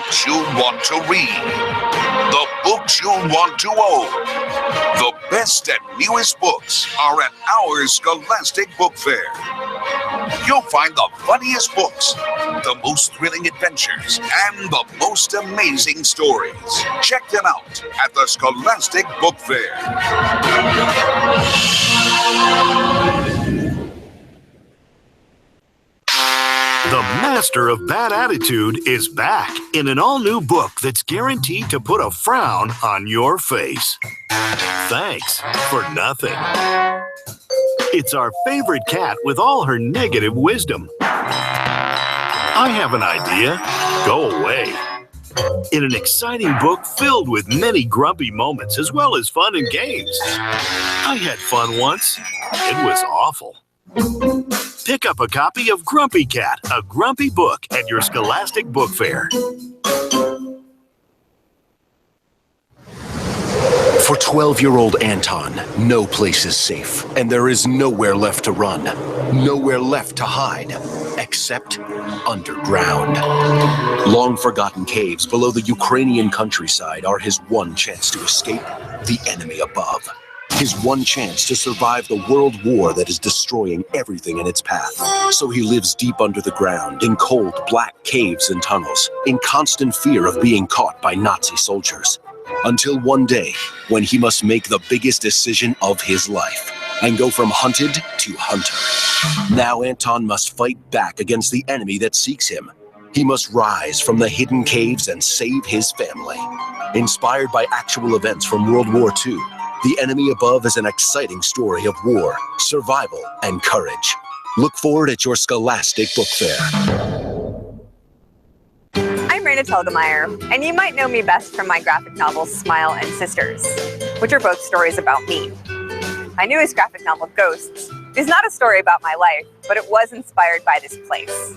books you want to read. The books you want to own. The best and newest books are at our Scholastic Book Fair. You'll find the funniest books, the most thrilling adventures, and the most amazing stories. Check them out at the Scholastic Book Fair. The master of bad attitude is back in an all-new book that's guaranteed to put a frown on your face. Thanks for nothing. It's our favorite cat with all her negative wisdom. I have an idea. Go away. In an exciting book filled with many grumpy moments as well as fun and games. I had fun once. It was awful. Pick up a copy of Grumpy Cat, a grumpy book at your Scholastic Book Fair. For 12-year-old Anton, no place is safe, and there is nowhere left to run, nowhere left to hide, except underground. Long-forgotten caves below the Ukrainian countryside are his one chance to escape the enemy above. His one chance to survive the world war that is destroying everything in its path. So he lives deep under the ground, in cold, black caves and tunnels, in constant fear of being caught by Nazi soldiers. Until one day, when he must make the biggest decision of his life and go from hunted to hunter. Now Anton must fight back against the enemy that seeks him. He must rise from the hidden caves and save his family. Inspired by actual events from World War II, The Enemy Above is an exciting story of war, survival, and courage. Look forward at your Scholastic Book Fair. I'm Raina Telgemeier, and you might know me best from my graphic novels Smile and Sisters, which are both stories about me. My newest graphic novel, Ghosts, is not a story about my life, but it was inspired by this place.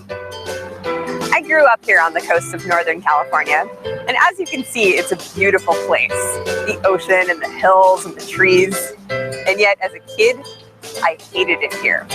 I grew up here on the coast of Northern California, and as you can see, it's a beautiful place. The ocean and the hills and the trees, and yet as a kid, I hated it here.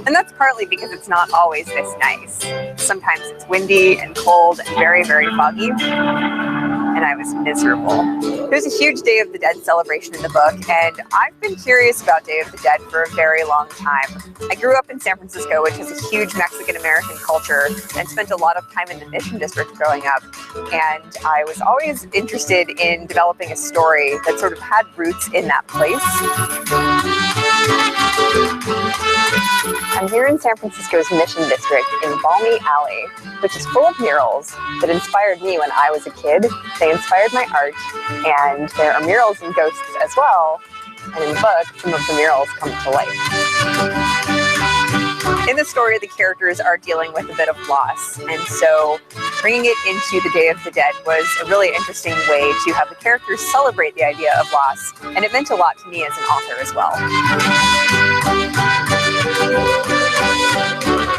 And that's partly because it's not always this nice. Sometimes it's windy and cold and very, very foggy, and I was miserable. There's a huge Day of the Dead celebration in the book, and I've been curious about Day of the Dead for a very long time. I grew up in San Francisco, which has a huge Mexican-American culture, and spent a lot of time in the Mission District growing up, and I was always interested in developing a story that sort of had roots in that place. I'm here in San Francisco's Mission District in Balmy Alley, which is full of murals that inspired me when I was a kid. They inspired my art, and there are murals and ghosts as well, and in the book, some of the murals come to life. In the story, the characters are dealing with a bit of loss, and so bringing it into the Day of the Dead was a really interesting way to have the characters celebrate the idea of loss, and it meant a lot to me as an author as well.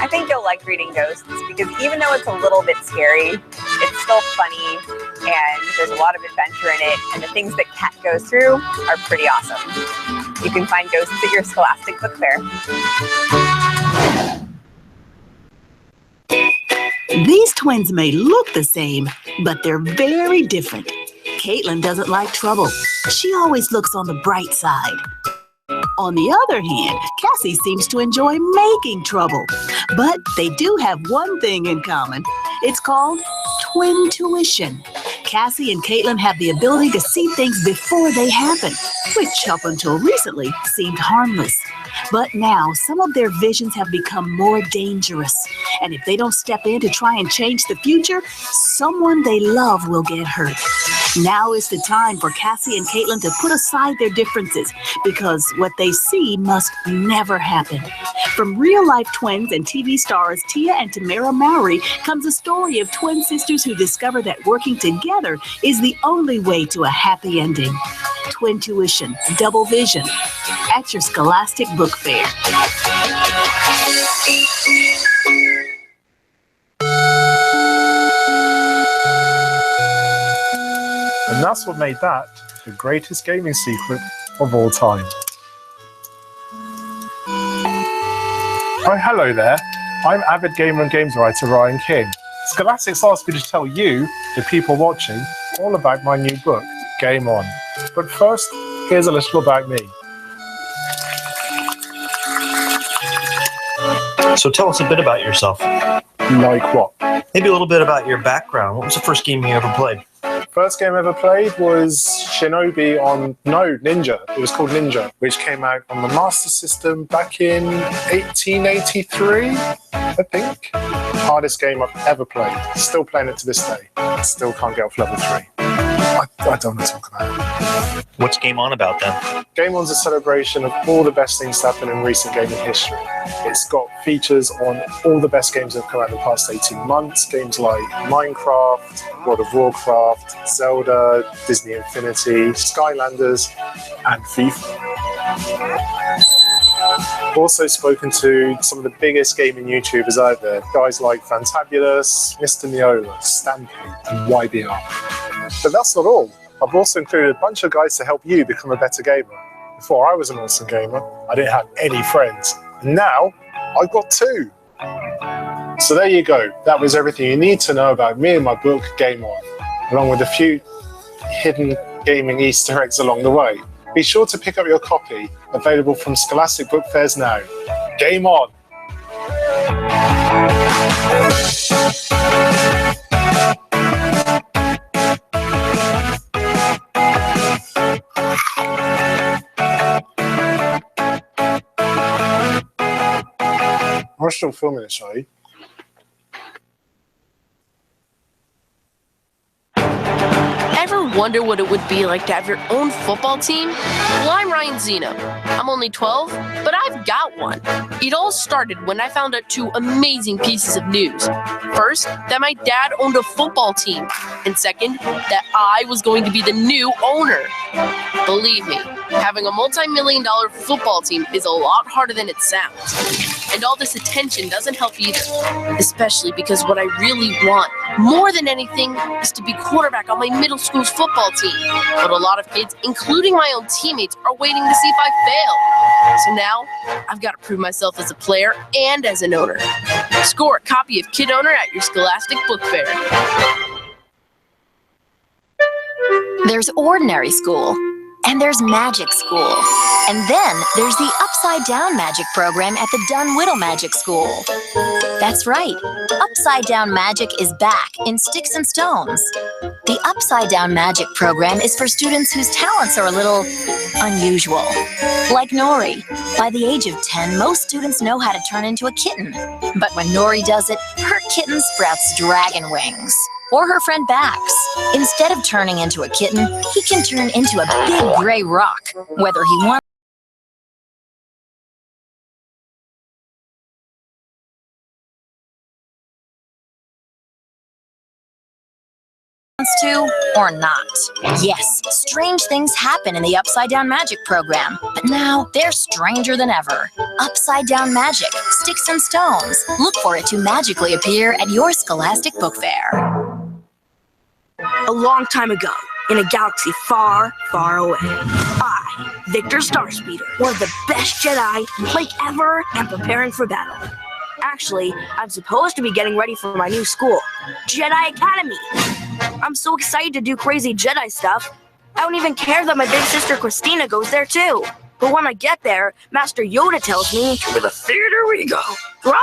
I think you'll like reading Ghosts because even though it's a little bit scary, it's still funny, and there's a lot of adventure in it, and the things that Kat goes through are pretty awesome. You can find Ghosts at your Scholastic Book Fair. These twins may look the same, but they're very different. Caitlin doesn't like trouble. She always looks on the bright side. On the other hand, Cassie seems to enjoy making trouble. But they do have one thing in common. It's called twin-tuition. Cassie and Caitlin have the ability to see things before they happen, which up until recently seemed harmless. But now, some of their visions have become more dangerous. And if they don't step in to try and change the future, someone they love will get hurt. Now is the time for Cassie and Caitlin to put aside their differences, because what they see must never happen. From real-life twins and TV stars Tia and Tamara Mowry comes a story of twin sisters who discover that working together is the only way to a happy ending. Twin-tuition, double vision, at your Scholastic Book Fair. And that's what made that the greatest gaming secret of all time. Oh, hello there. I'm avid gamer and games writer Ryan King, Scholastic's asked me to tell you, the people watching, all about my new book, Game On. But first, here's a little about me. So tell us a bit about yourself. Like what? Maybe a little bit about your background. What was the first game you ever played? First game I ever played was Shinobi on Ninja. It was called Ninja, which came out on the Master System back in 1883, I think. Hardest game I've ever played. Still playing it to this day. Still can't get off level 3. I don't want to talk about it. What's Game On about then? Game On's a celebration of all the best things to happen in recent gaming history. It's got features on all the best games that have come out in the past 18 months. Games like Minecraft, World of Warcraft, Zelda, Disney Infinity, Skylanders, and FIFA. Also spoken to some of the biggest gaming YouTubers out there, guys like Fantabulous, Mr. Neola, Stampy, and YBR. But that's not all. I've also included a bunch of guys to help you become a better gamer. Before I was an awesome gamer, I didn't have any friends. And now, I've got 2. So there you go. That was everything you need to know about me and my book, Game On, along with a few hidden gaming Easter eggs along the way. Be sure to pick up your copy, available from Scholastic Book Fairs now. Game On! We're still filming it, shall we? Ever wonder what it would be like to have your own football team? Well, I'm Ryan Zeno. I'm only 12, but I've got one. It all started when I found out 2 amazing pieces of news. First, that my dad owned a football team, and second, that I was going to be the new owner. Believe me, having a multi-million-dollar football team is a lot harder than it sounds. And all this attention doesn't help either, especially because what I really want, more than anything, is to be quarterback on my middle school's football team. But a lot of kids, including my own teammates, are waiting to see if I fail. So now, I've got to prove myself as a player and as an owner. Score a copy of Kid Owner at your Scholastic Book Fair. There's ordinary school, and there's magic school. And then there's the Upside Down Magic program at the Dunn-Whittle Magic School. That's right, Upside Down Magic is back in Sticks and Stones. The Upside Down Magic program is for students whose talents are a little unusual. Like Nori. By the age of 10, most students know how to turn into a kitten. But when Nori does it, her kitten sprouts dragon wings. Or her friend Bax. Instead of turning into a kitten, he can turn into a big gray rock, whether he wants to or not. Yes, strange things happen in the Upside Down Magic program, but now they're stranger than ever. Upside Down Magic, Sticks and Stones. Look for it to magically appear at your Scholastic Book Fair. A long time ago, in a galaxy far, far away, I, Victor Starspeeder, one of the best Jedi like ever, am preparing for battle. Actually, I'm supposed to be getting ready for my new school, Jedi Academy. I'm so excited to do crazy Jedi stuff. I don't even care that my big sister Christina goes there too. But when I get there, Master Yoda tells me, to the theater we go. Drama